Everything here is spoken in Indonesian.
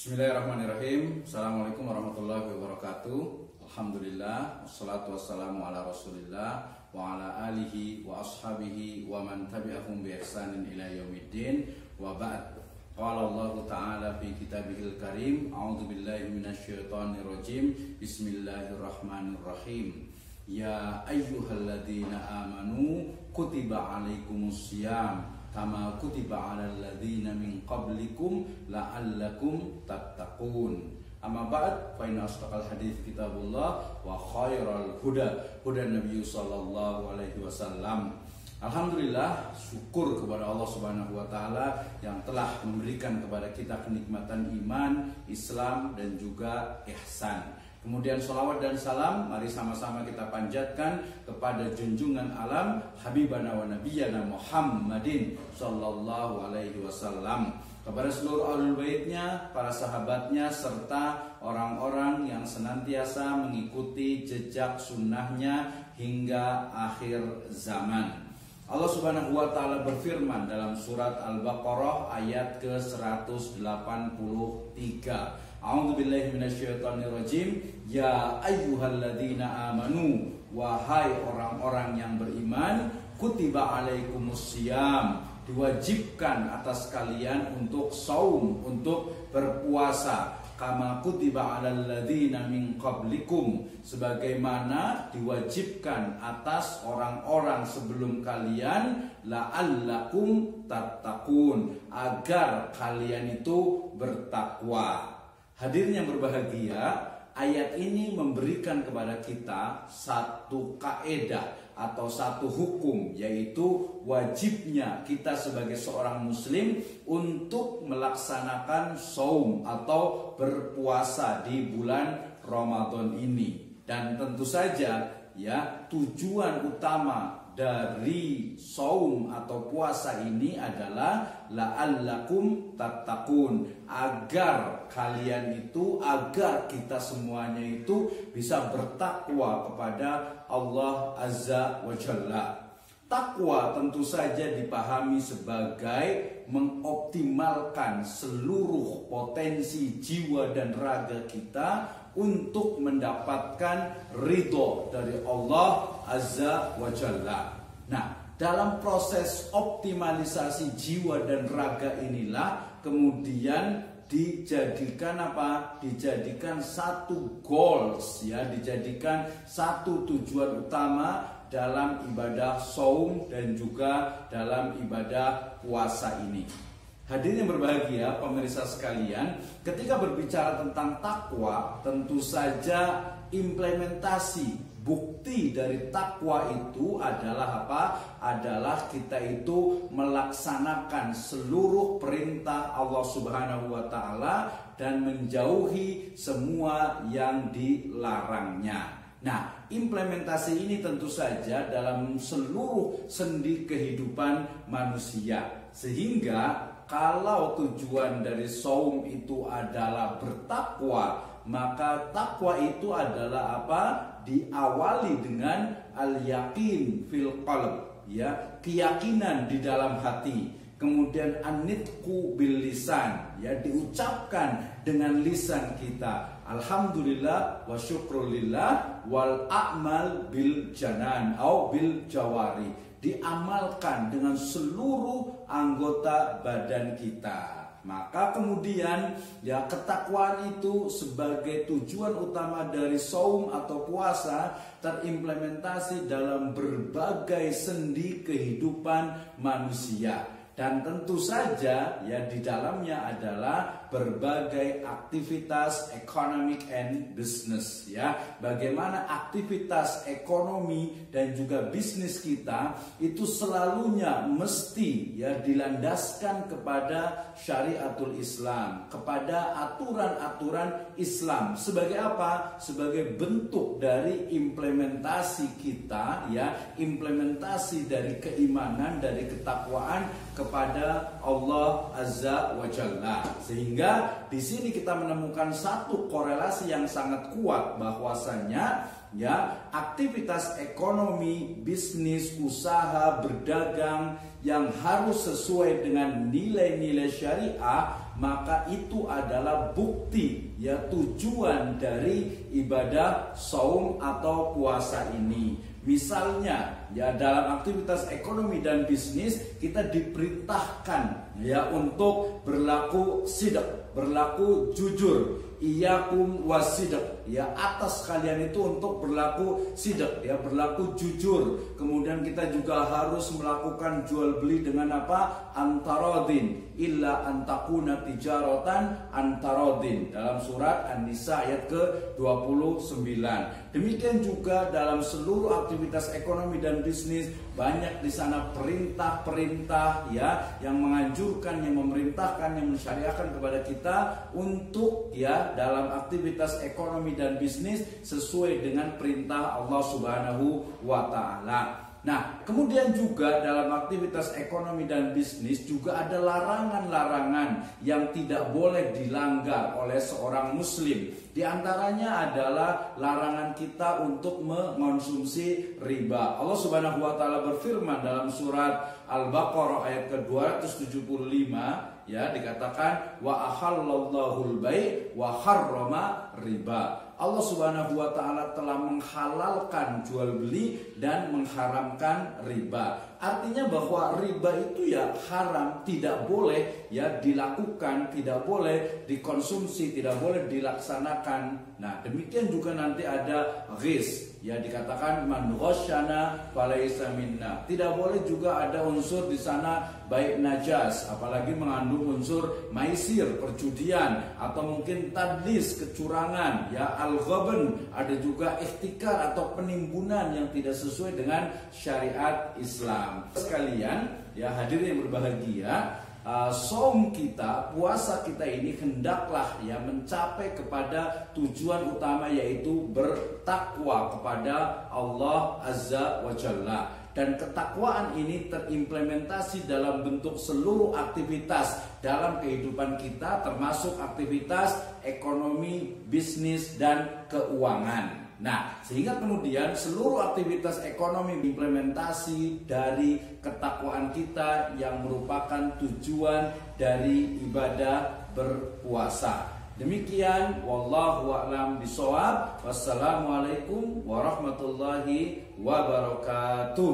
Bismillahirrahmanirrahim. Assalamualaikum warahmatullahi wabarakatuh. Alhamdulillah, wassalatu wassalamu ala rasulillah wa ala alihi wa ashabihi wa man tabi'ahum bi ihsanin ila yaumiddin wa ba'd. Qala Allah Ta'ala fi kitabihil karim, a'udzu billahi minasyaitonir rajim. Bismillahirrahmanirrahim. Ya ayyuhalladzina amanu kutiba alaikumusiyam kama kutiba alal ladzina min qablikum la'allakum tattaqun. Amma ba'd, fa inna asdaqal hadits kitabullah wa khairal huda Nabi sallallahu alaihi wasallam. Alhamdulillah, syukur kepada Allah Subhanahu wa taala yang telah memberikan kepada kita kenikmatan iman, Islam dan juga ihsan. Kemudian sholawat dan salam mari sama-sama kita panjatkan kepada junjungan alam Habibana wa Nabiyana Muhammadin sallallahu alaihi wasallam, kepada seluruh ahlul baitnya, para sahabatnya, serta orang-orang yang senantiasa mengikuti jejak sunnahnya hingga akhir zaman. Allah Subhanahu wa taala berfirman dalam surat Al-Baqarah ayat ke-183. A'udzubillahi minasyaitonirrajim. Ya ayyuhalladzina amanu, wahai orang-orang yang beriman, kutiba alaikumusiyam, diwajibkan atas kalian untuk saum, untuk berpuasa, kama kutiba alal ladzina min qablikum, sebagaimana diwajibkan atas orang-orang sebelum kalian, la'allakum tattaqun, agar kalian itu bertakwa. Hadirin yang berbahagia, ayat ini memberikan kepada kita satu kaidah atau satu hukum, yaitu wajibnya kita sebagai seorang muslim untuk melaksanakan saum atau berpuasa di bulan Ramadan ini. Dan tentu saja ya, tujuan utama dari saum atau puasa ini adalah la'allakum tattaqun, agar kalian itu, agar kita semuanya itu bisa bertakwa kepada Allah Azza wa Jalla. Takwa tentu saja dipahami sebagai mengoptimalkan seluruh potensi jiwa dan raga kita untuk mendapatkan ridho dari Allah Azza wa Jalla. Nah, dalam proses optimalisasi jiwa dan raga inilah kemudian dijadikan apa? Dijadikan satu goals, ya, dijadikan satu tujuan utama dalam ibadah saum dan juga dalam ibadah puasa ini. Hadirin yang berbahagia, pemirsa sekalian, ketika berbicara tentang takwa, tentu saja implementasi bukti dari takwa itu adalah apa? Adalah kita itu melaksanakan seluruh perintah Allah Subhanahu wa taala dan menjauhi semua yang dilarangnya. Nah, implementasi ini tentu saja dalam seluruh sendi kehidupan manusia. Sehingga kalau tujuan dari saum itu adalah bertakwa, maka takwa itu adalah apa? Diawali dengan al-yaqin fil qalb, ya, keyakinan di dalam hati. Kemudian an-nitqu bil lisan, ya, diucapkan dengan lisan kita. Alhamdulillah wa syukrulillah wal a'mal bil janan au bil jawari, diamalkan dengan seluruh anggota badan kita. Maka kemudian ya, ketakwaan itu sebagai tujuan utama dari saum atau puasa terimplementasi dalam berbagai sendi kehidupan manusia. Dan tentu saja ya, di dalamnya adalah berbagai aktivitas economic and business, ya. Bagaimana aktivitas ekonomi dan juga bisnis kita itu selalunya mesti ya dilandaskan kepada syariatul Islam, kepada aturan-aturan Islam. Sebagai apa? Sebagai bentuk dari implementasi kita, ya, implementasi dari keimanan, dari ketakwaan kepada Allah Azza wa Jalla. Sehingga di sini kita menemukan satu korelasi yang sangat kuat bahwasanya ya, aktivitas ekonomi, bisnis, usaha, berdagang yang harus sesuai dengan nilai-nilai syariah, maka itu adalah bukti ya tujuan dari ibadah saum atau puasa ini. Misalnya ya dalam aktivitas ekonomi dan bisnis kita diperintahkan ya untuk berlaku sidq, berlaku jujur. Iyakum wasidq, ya atas kalian itu untuk berlaku sidq, ya berlaku jujur. Kemudian kita juga harus melakukan jual beli dengan apa? Antarodin, illa antakuna tijaratan antarodin, dalam surat An-Nisa ayat ke-29. Demikian juga dalam seluruh aktivitas ekonomi dan bisnis, banyak di sana perintah-perintah ya yang menganjurkan, yang memerintahkan, yang mensyariahkan kepada kita untuk ya dalam aktivitas ekonomi dan bisnis sesuai dengan perintah Allah Subhanahu wa taala. Nah, kemudian juga dalam aktivitas ekonomi dan bisnis juga ada larangan-larangan yang tidak boleh dilanggar oleh seorang muslim. Di antaranya adalah larangan kita untuk mengonsumsi riba. Allah Subhanahu wa taala berfirman dalam surat Al-Baqarah ayat ke-275 ya, dikatakan wa ahallallahu al-bai' wa harrama riba. Allah Subhanahu wa taala telah menghalalkan jual beli dan mengharamkan riba. Artinya bahwa riba itu ya haram, tidak boleh ya dilakukan, tidak boleh dikonsumsi, tidak boleh dilaksanakan. Nah, demikian juga nanti ada ghis, ya dikatakan man ghasyana falaysa minna. Tidak boleh juga ada unsur di sana baik najas, apalagi mengandung unsur maisir, perjudian, atau mungkin tadlis, kecurangan, ya al-ghabn, ada juga ihtikar atau penimbunan yang tidak sesuai dengan syariat Islam. Sekalian, ya hadirin yang berbahagia, saum kita, puasa kita ini hendaklah ya mencapai kepada tujuan utama, yaitu bertakwa kepada Allah Azza wa Jalla. Dan ketakwaan ini terimplementasi dalam bentuk seluruh aktivitas dalam kehidupan kita, termasuk aktivitas ekonomi, bisnis, dan keuangan. Nah, sehingga kemudian seluruh aktivitas ekonomi implementasi dari ketakwaan kita yang merupakan tujuan dari ibadah berpuasa. Demikian, wallahu a'lam bishawab. Wassalamualaikum warahmatullahi wabarakatuh.